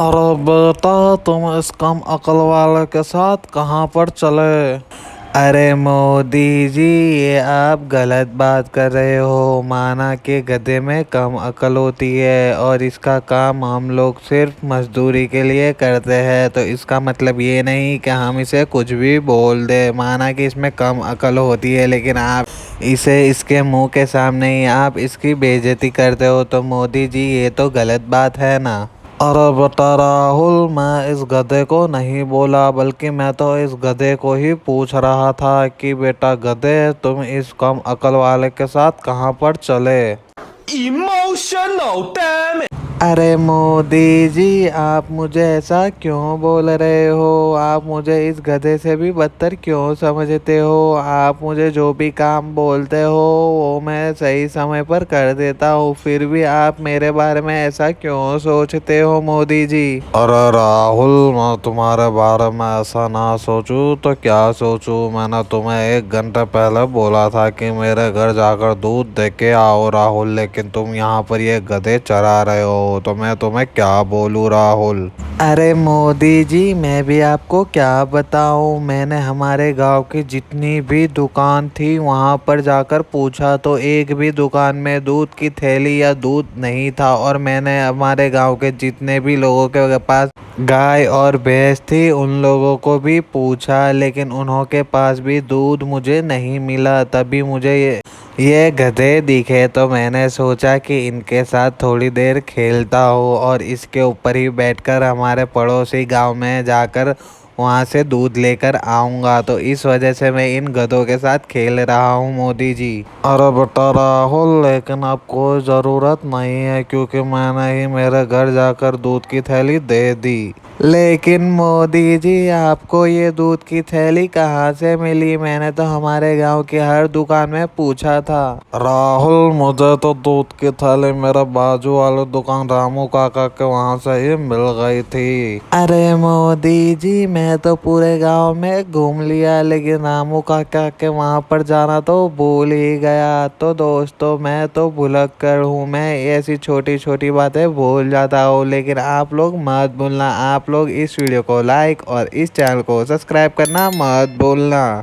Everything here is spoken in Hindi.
अरे बेटा, तुम इस कम अकल वाले के साथ कहाँ पर चले? अरे मोदी जी, ये आप गलत बात कर रहे हो। माना कि गधे में कम अकल होती है और इसका काम हम लोग सिर्फ मजदूरी के लिए करते हैं, तो इसका मतलब ये नहीं कि हम इसे कुछ भी बोल दे। माना कि इसमें कम अकल होती है, लेकिन आप इसे इसके मुंह के सामने ही आप इसकी बेइज्जती करते हो, तो मोदी जी ये तो गलत बात है ना। अरे बेटा राहुल, मैं इस गधे को नहीं बोला, बल्कि मैं तो इस गधे को ही पूछ रहा था कि बेटा गधे, तुम इस कम अकल वाले के साथ कहाँ पर चले? Emotional damage. अरे मोदी जी, आप मुझे ऐसा क्यों बोल रहे हो? आप मुझे इस गधे से भी बदतर क्यों समझते हो? आप मुझे जो भी काम बोलते हो वो मैं सही समय पर कर देता हूँ, फिर भी आप मेरे बारे में ऐसा क्यों सोचते हो मोदी जी? अरे राहुल, मैं तुम्हारे बारे में ऐसा ना सोचूं तो क्या सोचूं? मैंने तुम्हें 1 घंटा पहले बोला था कि मेरे घर जाकर दूध दे के आओ राहुल, लेकिन तुम यहाँ पर ये गधे चरा रहे हो, तो मैं तुम्हें क्या बोलूँ राहुल? अरे मोदी जी, मैं भी आपको क्या बताऊं। मैंने हमारे गांव की जितनी भी दुकान थी वहां पर जाकर पूछा, तो एक भी दुकान में दूध की थैली या दूध नहीं था। और मैंने हमारे गांव के जितने भी लोगों के पास गाय और भैंस थी उन लोगों को भी पूछा, लेकिन उन्हों के पास भी दूध मुझे नहीं मिला। तभी मुझे ये गधे दिखे, तो मैंने सोचा कि इनके साथ थोड़ी देर खेलता हूँ और इसके ऊपर ही बैठकर हमारे पड़ोसी गांव में जाकर वहां से दूध लेकर आऊंगा। तो इस वजह से मैं इन गधों के साथ खेल रहा हूँ मोदी जी। अरे बेटा राहुल, लेकिन अब कोई ज़रूरत नहीं है, क्योंकि मैंने ही मेरे घर जाकर दूध की थैली दे दी। लेकिन मोदी जी, आपको ये दूध की थैली कहाँ से मिली? मैंने तो हमारे गांव की हर दुकान में पूछा था। राहुल, मुझे तो दूध की थैली मेरे बाजू वाले दुकान रामू काका के वहां से ही मिल गई थी। अरे मोदी जी, मैं तो पूरे गांव में घूम लिया, लेकिन रामू काका के वहां पर जाना तो भूल ही गया। तो दोस्तों, मैं तो भुलक्कड़ हूँ, मैं ऐसी छोटी छोटी बातें भूल जाता हूँ, लेकिन आप लोग मत भूलना। आप लोग इस वीडियो को लाइक और इस चैनल को सब्सक्राइब करना मत भूलना।